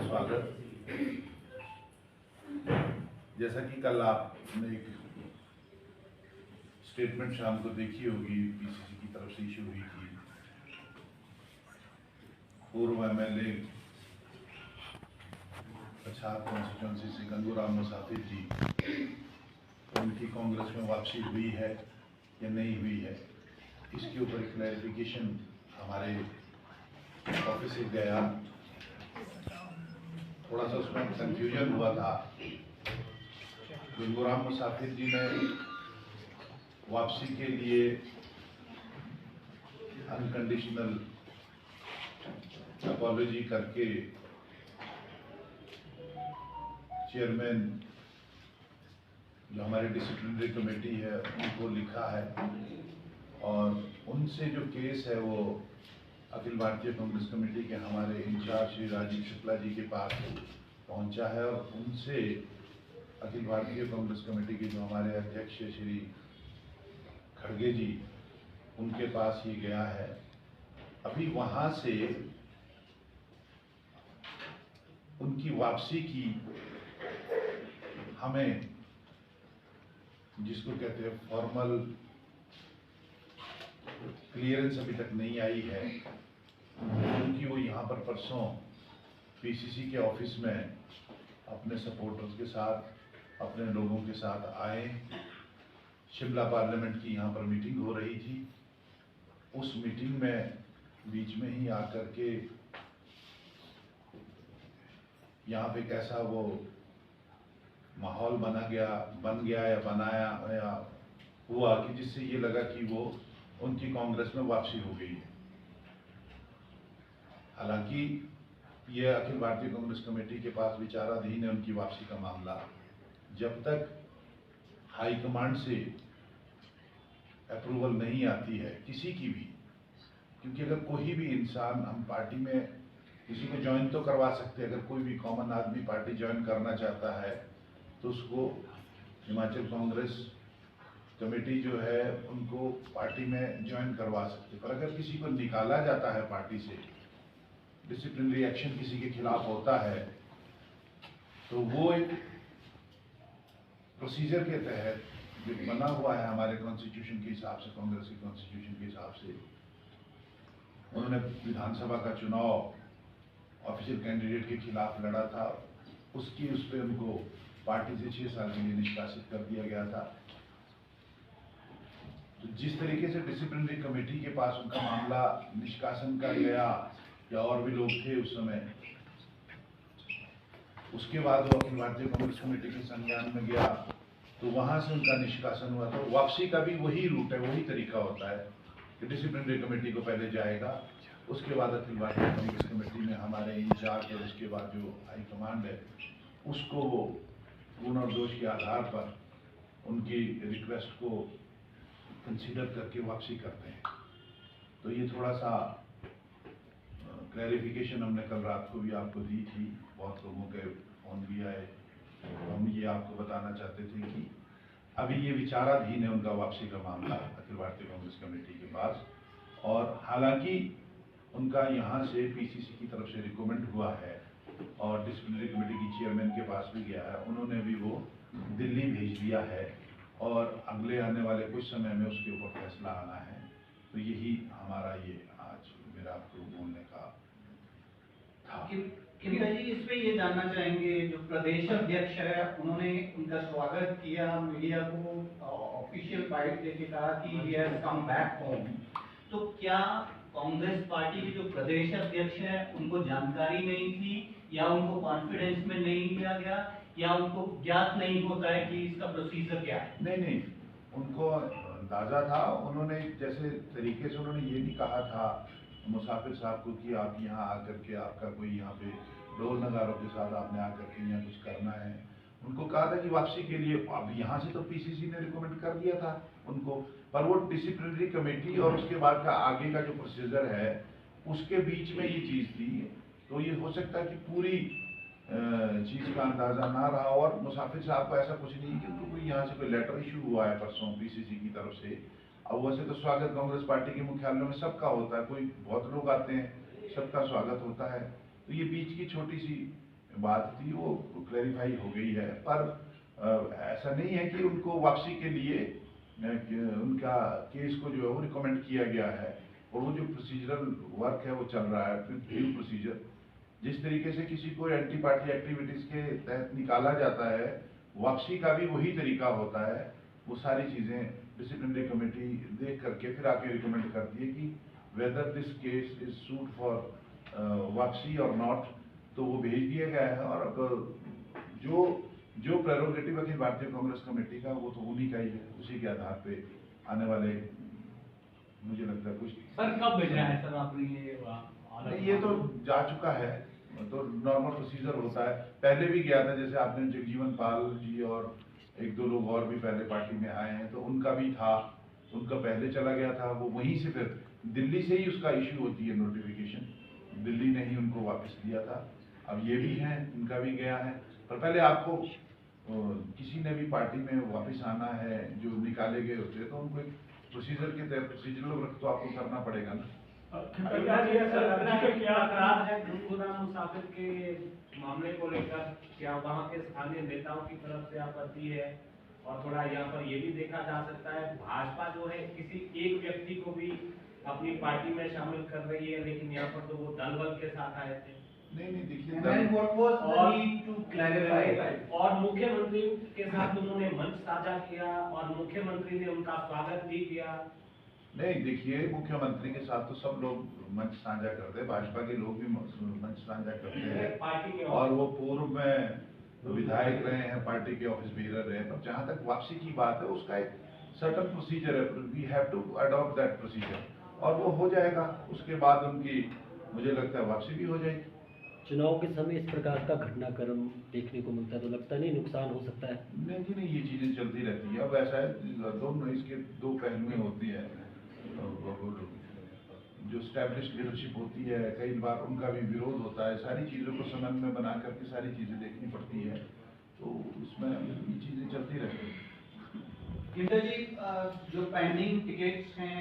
स्वागत। जैसा कि कल आपने एक स्टेटमेंट शाम को देखी होगी, पीसीसी की तरफ से इशू हुई थी। पूर्व एमएलए पछाड़ कॉन्स्टिट्यूंसी से गंगूराम मुसाफिर जी, उनकी कांग्रेस में वापसी हुई है या नहीं हुई है, इसके ऊपर क्लैरिफिकेशन हमारे ऑफिस से गया। थोड़ा सा उसमें कंफ्यूजन हुआ था। गंगूराम मुसाफिर जी ने वापसी के लिए अनकंडीशनल अपॉलॉजी करके चेयरमैन जो हमारी डिसिप्लिनरी कमेटी है उनको लिखा है, और उनसे जो केस है वो अखिल भारतीय कांग्रेस कमेटी के हमारे इंचार्ज श्री राजीव शुक्ला जी के पास पहुंचा है, और उनसे अखिल भारतीय कांग्रेस कमेटी के जो हमारे अध्यक्ष श्री खड़गे जी, उनके पास ये गया है। अभी वहां से उनकी वापसी की हमें, जिसको कहते हैं फॉर्मल क्लियरेंस, अभी तक नहीं आई है, क्योंकि वो यहाँ पर परसों पीसीसी के ऑफिस में अपने सपोर्टर्स के साथ, अपने लोगों के साथ आए। शिमला पार्लियामेंट की यहाँ पर मीटिंग हो रही थी। उस मीटिंग में बीच में ही आकर के यहाँ पे कैसा वो माहौल बन गया या बनाया या हुआ कि जिससे ये लगा कि वो उनकी कांग्रेस में वापसी हो गई है। हालांकि ये अखिल भारतीय कांग्रेस कमेटी के पास विचाराधीन है उनकी वापसी का मामला, जब तक हाईकमांड से अप्रूवल नहीं आती है किसी की भी। क्योंकि अगर कोई भी इंसान, हम पार्टी में किसी को ज्वाइन तो करवा सकते हैं, अगर कोई भी कॉमन आदमी पार्टी ज्वाइन करना चाहता है तो उसको हिमाचल कांग्रेस कमेटी जो है उनको पार्टी में ज्वाइन करवा सकते। पर अगर किसी को निकाला जाता है पार्टी से, डिसिप्लिनरी एक्शन किसी के खिलाफ होता है, तो वो एक प्रोसीजर के तहत जो बना हुआ है हमारे कॉन्स्टिट्यूशन के हिसाब से, कांग्रेस के कॉन्स्टिट्यूशन के हिसाब से, उन्होंने विधानसभा का चुनाव ऑफिशियल कैंडिडेट के खिलाफ लड़ा था, उसकी उस पर उनको पार्टी से 6 साल के लिए निष्कासित कर दिया गया था। तो जिस तरीके से डिसिप्लिनरी कमेटी के पास उनका मामला निष्कासन का गया, या और भी लोग थे उस समय, उसके बाद वो अखिल भारतीय कांग्रेस कमेटी के संज्ञान में गया, तो वहां से उनका निष्कासन हुआ। तो वापसी का भी वही रूट है, वही तरीका होता है कि डिसिप्लिनरी कमेटी को पहले जाएगा, उसके बाद अखिल भारतीय कांग्रेस कमेटी में हमारे इंचार्ज, और उसके बाद जो हाईकमांड है उसको वो गुण और दोष के आधार पर उनकी रिक्वेस्ट को कंसीडर करके वापसी करते हैं। तो ये थोड़ा सा क्लैरिफिकेशन हमने कल रात को भी आपको दी थी, बहुत लोगों के फोन भी आए। हम ये आपको बताना चाहते थे कि अभी ये विचाराधीन है उनका वापसी का मामला अखिल भारतीय कांग्रेस कमेटी के पास। और हालांकि उनका यहाँ से पीसीसी की तरफ से रिकमेंड हुआ है, और डिसिप्लिनरी कमेटी की चेयरमैन के पास भी गया है, उन्होंने भी वो दिल्ली भेज दिया है, और अगले आने वाले कुछ समय में उसके ऊपर फैसला आना है। तो यही हमारा ये आज मेरा आपको बोलने का था। किन्हीं जी इस पे ये जानना चाहेंगे, जो प्रदेश अध्यक्ष है उन्होंने उनका स्वागत किया, मीडिया को ऑफिशियल बाइट देके कहा कि he has come back home. तो क्या कांग्रेस पार्टी के जो प्रदेश अध्यक्ष है उनको जानकारी नहीं थी, या उनको कॉन्फिडेंस में नहीं लिया गया, या उनको ज्ञात नहीं होता है कि इसका प्रोसीजर क्या है? नहीं, उनको अंदाजा था। उन्होंने जैसे तरीके से उन्होंने ये भी कहा था मुसाफिर साहब को कि आप यहाँ आकर के, आपका कोई यहाँ पे ढोल नगारों के साथ आपने आकर के यहाँ कुछ करना है। उनको कहा था कि वापसी के लिए, अब यहाँ से तो पीसीसी ने रिकमेंड कर दिया था उनको, पर वो डिसिप्लिनरी कमेटी और उसके बाद का आगे का जो प्रोसीजर है उसके बीच में ये चीज़ थी। तो ये हो सकता है कि पूरी चीज़ का अंदाजा ना रहा, और मुसाफिर साहब को ऐसा कुछ नहीं कि उनको कोई यहाँ से कोई लेटर इशू हुआ है परसों पीसीसी की तरफ से। अब वैसे तो स्वागत कांग्रेस पार्टी के मुख्यालयों में सबका होता है, कोई बहुत लोग आते हैं, सबका स्वागत होता है। तो ये बीच की छोटी सी बात थी वो क्लैरिफाई हो गई है। पर ऐसा नहीं है कि उनको वापसी के लिए उनका केस को जो है वो रिकमेंड किया गया है, और वो जो प्रोसीजरल वर्क है वो चल रहा है, ड्यू प्रोसीजर। जिस तरीके से किसी को एंटी पार्टी एक्टिविटीज के तहत निकाला जाता है, वापसी का भी वही तरीका होता है। वो सारी चीजें डिसिप्लिनरी कमेटी देख करके फिर आके रिकमेंड करती है कि whether this case is suit for वापसी और नॉट, तो वो भेज दिया गया है। और अब जो प्रेरोगेटिव अखिल भारतीय कांग्रेस कमेटी का वो तो उन्हीं का ही है, उसी के आधार पे आने वाले मुझे लगता है कुछ। सर कब भेजना है सर आपने ये तो जा चुका है, तो नॉर्मल प्रोसीजर होता है। पहले भी गया था, जैसे आपने जगजीवन पाल जी और एक दो लोग और भी पहले पार्टी में आए हैं, तो उनका भी था, उनका पहले चला गया था, वो वहीं से फिर दिल्ली से ही उसका इश्यू होती है नोटिफिकेशन, दिल्ली ने ही उनको वापस दिया था। अब ये भी हैं, इनका भी गया है। पर पहले आपको किसी ने भी पार्टी में वापस आना है, जो निकाले गए होते हैं, तो उनको एक प्रोसीजर के तहत प्रोसीजरल वर्क तो आपको करना पड़ेगा ना। क्या अपराध है गुनगुनाम मुसाफिर के मामले को लेकर, क्या वहाँ के स्थानीय नेताओं की तरफ से आपत्ति है? और थोड़ा यहाँ पर ये भी देखा जा सकता है, भाजपा जो है किसी एक व्यक्ति को भी अपनी पार्टी में शामिल कर रही है, लेकिन यहाँ पर तो वो दल बल के साथ आए थे। नहीं देखिए, और मुख्यमंत्री के साथ उन्होंने मंच साझा किया और मुख्यमंत्री ने उनका स्वागत भी किया। नहीं देखिए, मुख्यमंत्री के साथ तो सब लोग मंच साझा करते हैं, भाजपा के लोग भी मंच साझा करते हैं, पार्टी के और वो पूर्व में विधायक रहे हैं, पार्टी के ऑफिस बेरर रहे हैं। पर जहां तक वापसी की बात है, उसका एक सर्टन प्रोसीजर है, we have to adopt that procedure, और वो हो जाएगा। उसके बाद उनकी मुझे लगता है वापसी भी हो जाएगी। चुनाव के समय इस प्रकार का घटनाक्रम देखने को मिलता है तो लगता नहीं नुकसान हो सकता है? नहीं जी नहीं, ये चीजें चलती रहती है। अब ऐसा है, दोनों इसके दो पहलुएं होती है। जो स्टैब्लिश्ड लीडरशिप होती है, कई बार उनका भी विरोध होता है। सारी चीजों को समन्वय में बना करके सारी चीजें देखनी पड़ती है, तो उसमें ये चीजें चलती रहती है। इंदर जी, जो पेंडिंग टिकट्स हैं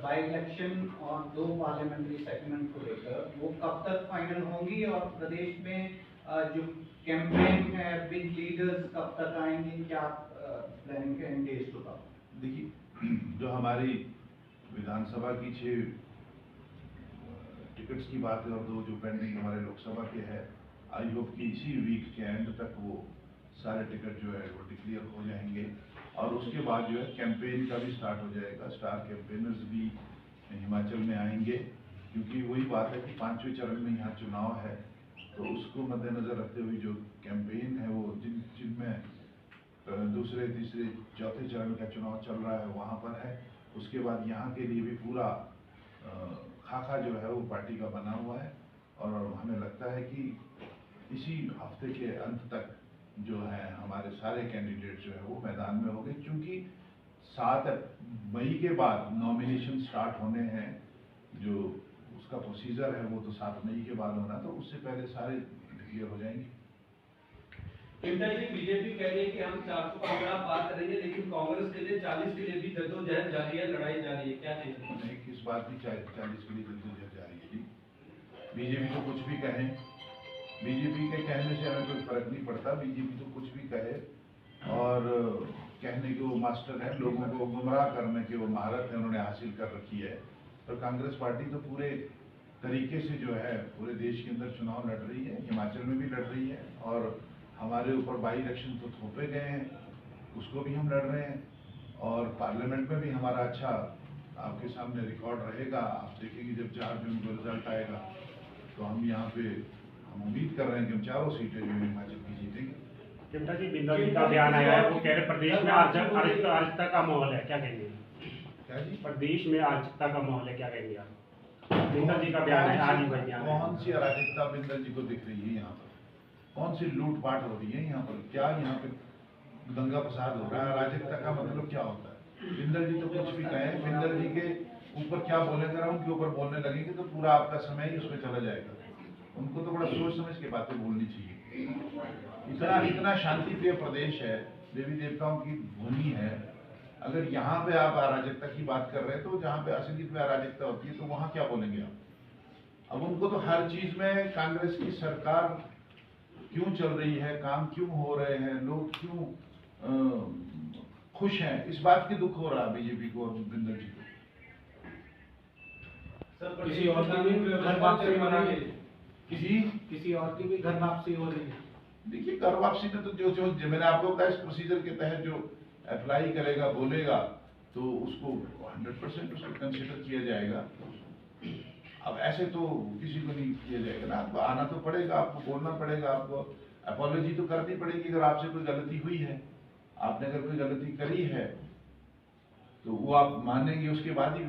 बाई इलेक्शन और 2 पार्लियामेंट्री सेगमेंट को लेकर, वो कब तक फाइनल होंगी? और प्रदेश में जो कैंपेन है बिग लीडर्स कब तक आएंगे? क्या प्लानिंग है इन डेज टू कम? देखिए, जो हमारी विधानसभा की 6 टिकट्स की बात है, और 2 जो पेंडिंग हमारे लोकसभा के है, आई होप कि इसी वीक के एंड तक वो सारे टिकट जो है वो डिक्लेयर हो जाएंगे। और उसके बाद जो है कैंपेन का भी स्टार्ट हो जाएगा। स्टार कैंपेनर्स भी हिमाचल में आएंगे, क्योंकि वही बात है कि 5वें चरण में यहाँ चुनाव है, तो उसको मद्देनजर रखते हुए जो कैंपेन है वो जिनमें दूसरे तीसरे चौथे चरण का चुनाव चल रहा है वहाँ पर है। उसके बाद यहाँ के लिए भी पूरा खाका जो है वो पार्टी का बना हुआ है, और हमें लगता है कि इसी हफ्ते के अंत तक जो है हमारे सारे कैंडिडेट जो है वो मैदान में होंगे, क्योंकि 7 मई के बाद नॉमिनेशन स्टार्ट होने हैं। जो उसका प्रोसीजर है वो तो 7 मई के बाद होना, तो उससे पहले सारे क्लियर हो जाएंगे। इंदर जी, बीजेपी कह रही है कि हम 415 पार करेंगे, लेकिन कांग्रेस के लिए 40 के लिए भी जद्दोजहद जारी है, लड़ाई जारी है, क्या कहेंगे? नहीं, किस बात की 40 के लिए जद्दोजहद जारी है जी? बीजेपी तो कुछ भी कहें, बीजेपी के कहने से हमें कोई फर्क नहीं पड़ता। बीजेपी तो कुछ भी कहे, और कहने के वो मास्टर हैं, लोगों को गुमराह करने की वो महारत है उन्होंने हासिल कर रखी है। तो कांग्रेस पार्टी तो पूरे तरीके से जो है पूरे देश के अंदर चुनाव लड़ रही है, हिमाचल में भी लड़ रही है, और हमारे ऊपर बाई इलेक्शन तो थोपे गए हैं, उसको भी हम लड़ रहे हैं, और पार्लियामेंट में भी हमारा अच्छा आपके सामने रिकॉर्ड रहेगा। आप देखेंगे जब 4 जून को रिजल्ट आएगा, तो हम यहाँ पे हम उम्मीद कर रहे हैं कि हम 4 सीटें जो हिमाचल की जीतेंगे। चिंता जी, बिंदल जी का बयान आया है, वो कह रहे प्रदेश में अराजकता का माहौल है, क्या कहेंगे? क्या जी? प्रदेश में अराजकता का माहौल है, क्या कहेंगे आप? बिंदल जी का बयान है, आज ही बयान है। कौन सी अराजकता बिंदल जी को दिख रही है यहाँ पर? कौन सी लूटपाट हो रही है यहाँ पर? क्या यहाँ पे दंगा फसाद हो रहा है? अराजकता का मतलब क्या होता है? बिंदल जी तो कुछ भी कहें, बिंदल जी के ऊपर क्या बोलेंगे, उनके ऊपर बोलने लगेंगे तो पूरा आपका समय ही उसमें चला जाएगा। उनको तो बड़ा सोच समझ के बातें बोलनी चाहिए। इतना शांति प्रिय प्रदेश है, देवी देवताओं की भूमि है, अगर यहाँ पे आप अराजकता की बात कर रहे हैं, तो जहाँ पे असलियत में अराजकता होती है तो वहाँ क्या बोलेंगे आप? अब उनको तो हर चीज में कांग्रेस की सरकार क्यों चल रही है, काम क्यों हो रहे हैं, लोग क्यों खुश हैं, इस बात की दुख हो रहा है बीजेपी को और भूपेंद्र जी को। सर किसी और की भी घर वापसी हो रही है, किसी और की भी घर वापसी हो रही है। देखिए घर वापसी में तो जो मैंने आपको बताया, इस प्रोसीजर के तहत जो अप्लाई करेगा, बोलेगा, तो उसको 100% उसको कंसिडर किया जाएगा। अब ऐसे तो किसी को नहीं किया जाएगा ना, आपको आना तो पड़ेगा, आपको बोलना पड़ेगा, आपको अपॉलॉजी तो करनी पड़ेगी अगर आपसे कोई गलती हुई है। आपने अगर कोई गलती करी है तो वो आप मानेंगे, उसके बाद ही